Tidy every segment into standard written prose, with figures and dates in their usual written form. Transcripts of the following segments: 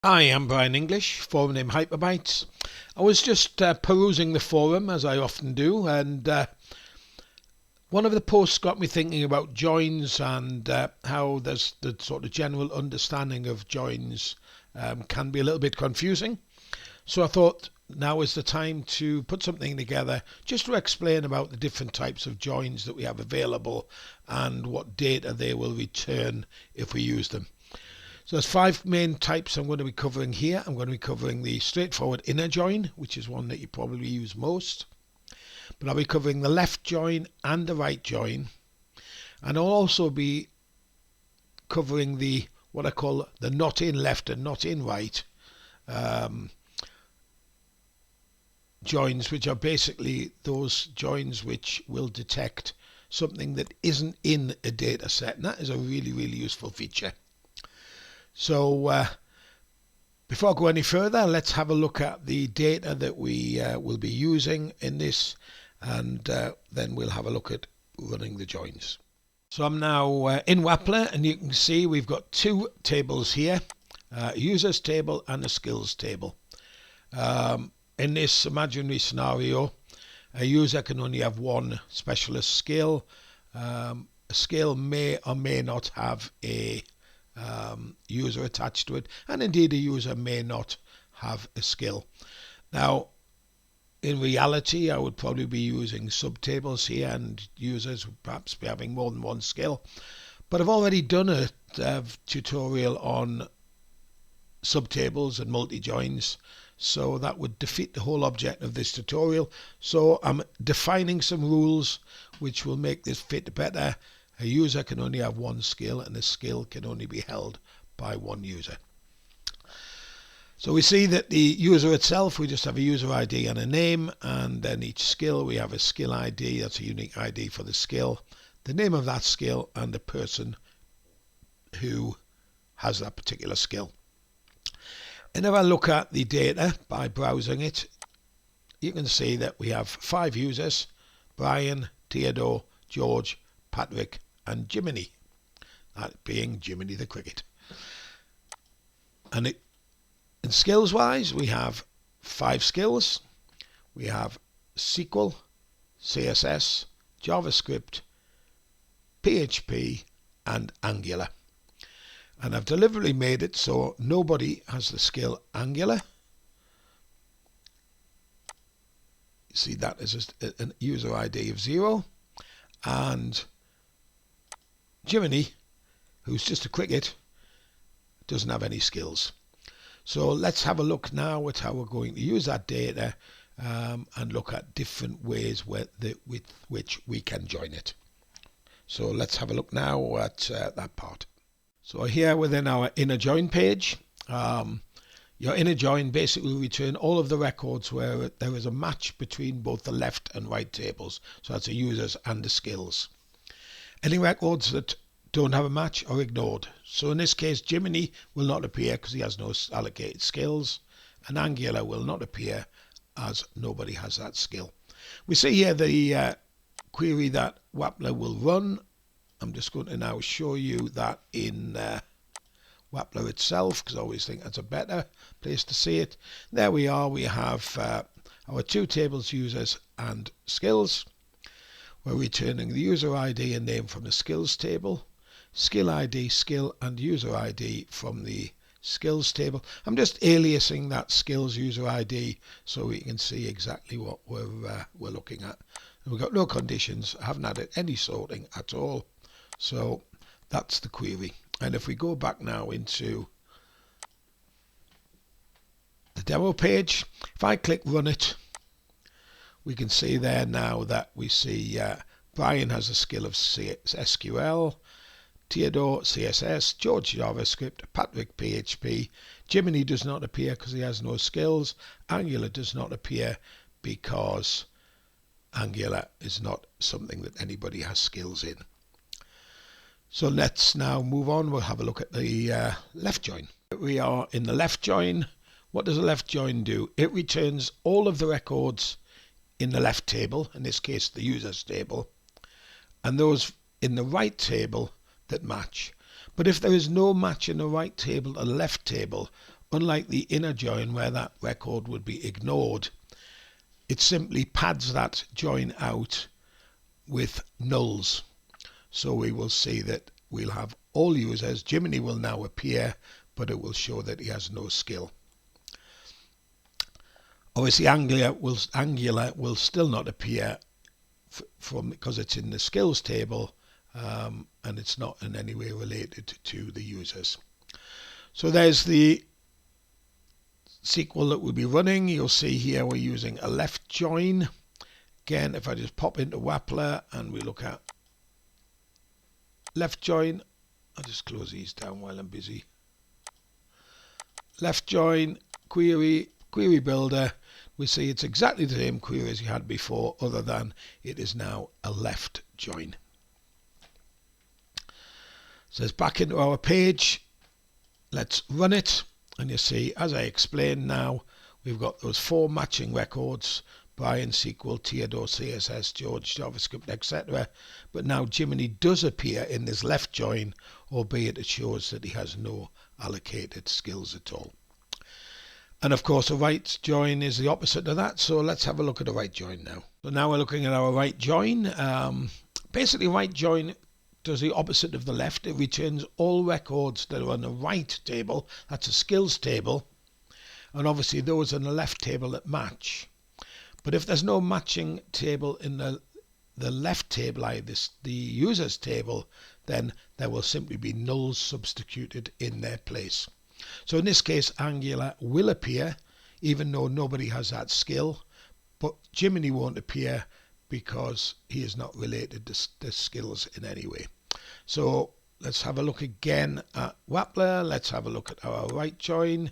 Hi, I'm Brian English, forum name Hyperbytes. I was just perusing the forum as I often do, and one of the posts got me thinking about joins and how there's the sort of general understanding of joins can be a little bit confusing. So I thought now is the time to put something together just to explain about the different types of joins that we have available and what data they will return if we use them. So there's 5 main types I'm going to be covering here. I'm going to be covering the straightforward inner join, which is one that you probably use most. But I'll be covering the left join and the right join. And I'll also be covering the what I call the not in left and not in right joins, which are basically those joins which will detect something that isn't in a data set. And that is a really, really useful feature. So before I go any further, let's have a look at the data that we will be using in this, and then we'll have a look at running the joins. So I'm now in Wappler, and you can see we've got 2 tables here, a users table and a skills table. In this imaginary scenario, a user can only have one specialist skill. A skill may or may not have a user attached to it, and indeed a user may not have a skill. Now in reality I would probably be using subtables here, and users would perhaps be having more than one skill, but I've already done a tutorial on subtables and multi-joins, so that would defeat the whole object of this tutorial. So I'm defining some rules which will make this fit better. A user can only have one skill, and a skill can only be held by one user. So we see that the user itself, we just have a user ID and a name, and then each skill we have a skill ID, that's a unique ID for the skill, the name of that skill, and the person who has that particular skill. And if I look at the data by browsing it, you can see that we have 5 users: Brian, Theodore, George, Patrick and Jiminy, that being Jiminy the cricket. And in skills wise, we have 5 skills. We have SQL, CSS, JavaScript, PHP and Angular. And I've deliberately made it so nobody has the skill Angular. You see that is a user ID of 0. And Jiminy, who's just a cricket, doesn't have any skills. So let's have a look now at how we're going to use that data and look at different ways with which we can join it. So let's have a look now at that part. So here within our inner join page, your inner join basically will return all of the records where there is a match between both the left and right tables. So that's the users and the skills. Any records that don't have a match are ignored. So in this case, Jiminy will not appear because he has no allocated skills, and Angular will not appear as nobody has that skill. We see here the query that Wappler will run. I'm just going to now show you that in Wappler itself, because I always think that's a better place to see it. There we are. We have our 2 tables, users and skills. We're returning the user ID and name from the skills table, skill ID, skill and user ID from the skills table. I'm just aliasing that skills user ID so we can see exactly what we're looking at. And we've got no conditions, I haven't added any sorting at all. So that's the query. And if we go back now into the demo page, if I click run it, we can see there now that we see Brian has a skill of SQL, Theodore CSS, George JavaScript, Patrick PHP, Jiminy does not appear because he has no skills, Angular does not appear because Angular is not something that anybody has skills in. So let's now move on. We'll have a look at the left join. We are in the left join. What does a left join do? It returns all of the records in the left table, in this case the users table, and those in the right table that match. But if there is no match in the right table or the left table, unlike the inner join where that record would be ignored, it simply pads that join out with nulls. So we will see that we'll have all users. Jiminy will now appear, but it will show that he has no skill. Obviously, Angular will still not appear because it's in the skills table, and it's not in any way related to the users. So there's the SQL that we'll be running. You'll see here we're using a left join. Again, if I just pop into Wappler and we look at left join, I'll just close these down while I'm busy. Left join, query builder. We see it's exactly the same query as you had before, other than it is now a left join. So it's back into our page. Let's run it. And you see, as I explained now, we've got those 4 matching records: Brian, SQL, Theodore, CSS, George, JavaScript, etc. But now Jiminy does appear in this left join, albeit it shows that he has no allocated skills at all. And of course, a right join is the opposite of that. So let's have a look at a right join now. So now we're looking at our right join. Basically, right join does the opposite of the left. It returns all records that are on the right table. That's a skills table. And obviously those in the left table that match. But if there's no matching table in the left table, the users table, then there will simply be nulls substituted in their place. So in this case, Angular will appear even though nobody has that skill, but Jiminy won't appear because he is not related to the skills in any way. So let's have a look again at Wappler. Let's have a look at our right join,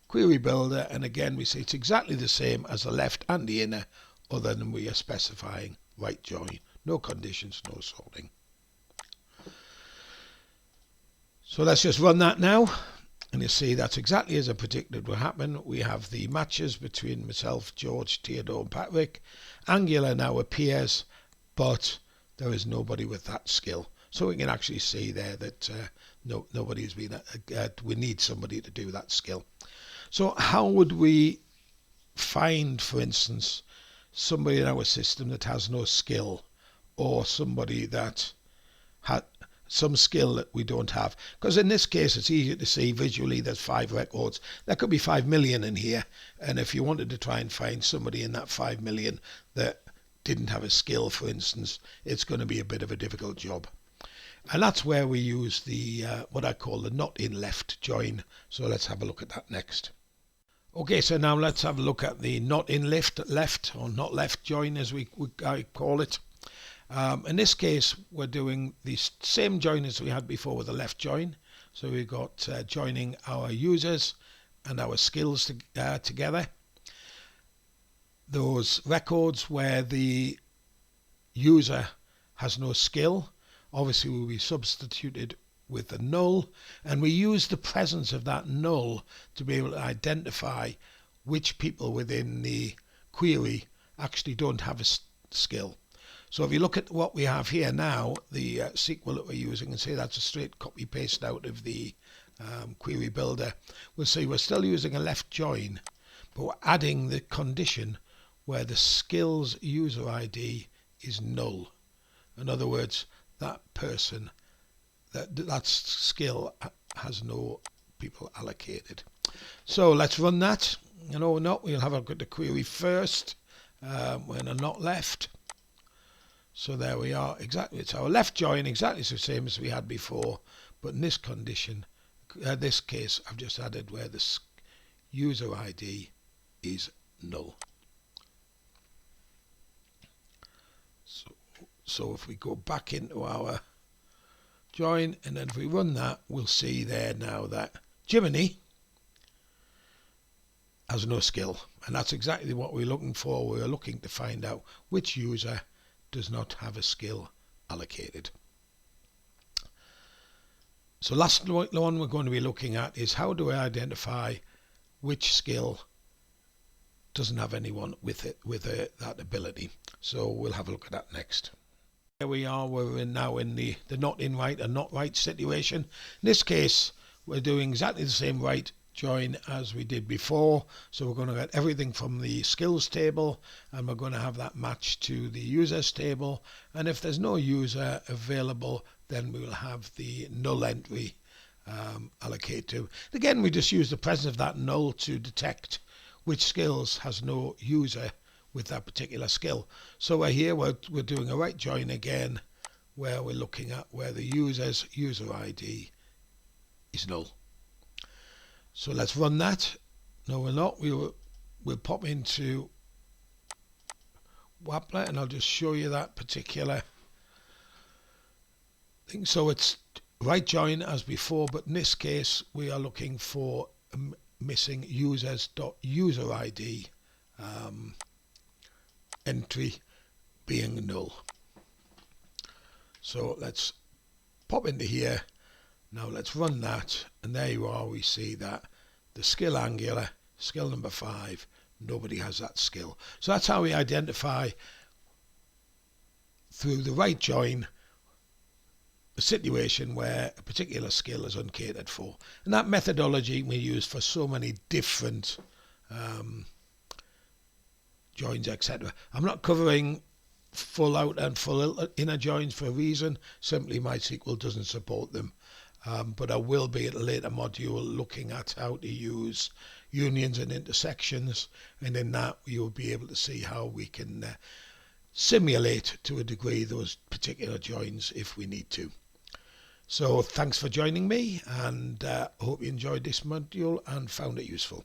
query builder, and again we see it's exactly the same as the left and the inner, other than we are specifying right join. No conditions, no sorting. So let's just run that now, and you see that's exactly as I predicted would happen. We have the matches between myself, George, Theodore and Patrick. Angular now appears, but there is nobody with that skill. So we can actually see there that nobody's been, we need somebody to do that skill. So how would we find, for instance, somebody in our system that has no skill, or somebody that had some skill that we don't have? Because in this case, it's easier to see visually. There's 5 records. There could be 5 million in here. And if you wanted to try and find somebody in that 5 million that didn't have a skill, for instance, it's going to be a bit of a difficult job. And that's where we use the what I call the not in left join. So let's have a look at that next. Okay, so now let's have a look at the not in left or not left join, as I call it. In this case, we're doing the same join as we had before with the left join. So we've got joining our users and our skills together. Those records where the user has no skill, obviously will be substituted with a null, and we use the presence of that null to be able to identify which people within the query actually don't have a skill. So if you look at what we have here now, the SQL that we're using, and say that's a straight copy paste out of the query builder, we'll see we're still using a left join, but we're adding the condition where the skills user ID is null. In other words, that person, that skill has no people allocated. So let's run that. We'll have a look at the query first. We're not left. So there we are. Exactly, it's our left join, exactly the same as we had before, but in this condition, this case, I've just added where the user ID is null. So if we go back into our join, and then if we run that, we'll see there now that Jiminy has no skill. And that's exactly what we're looking for. We're looking to find out which user does not have a skill allocated. So last one we're going to be looking at is how do I identify which skill doesn't have anyone with that ability. So we'll have a look at that next. Here we are, we're now in the not in right and not right situation. In this case, we're doing exactly the same right join as we did before. So we're going to get everything from the skills table, and we're going to have that matched to the users table. And if there's no user available, then we will have the null entry allocate to. Again, we just use the presence of that null to detect which skills has no user with that particular skill. So we're here, we're doing a right join again, where we're looking at where the user's user ID is null. So let's run that. No, we're not. We'll pop into Wappler, and I'll just show you that particular thing. So it's right join as before, but in this case we are looking for missing users.user ID entry being null. So let's pop into here. Now let's run that, and there you are. We see that the skill Angular, skill number 5, nobody has that skill. So that's how we identify through the right join a situation where a particular skill is uncatered for. And that methodology we use for so many different joins, etc. I'm not covering full out and full inner joins for a reason. Simply MySQL doesn't support them. But I will be at a later module looking at how to use unions and intersections, and in that you will be able to see how we can simulate to a degree those particular joins if we need to. So thanks for joining me, and I hope you enjoyed this module and found it useful.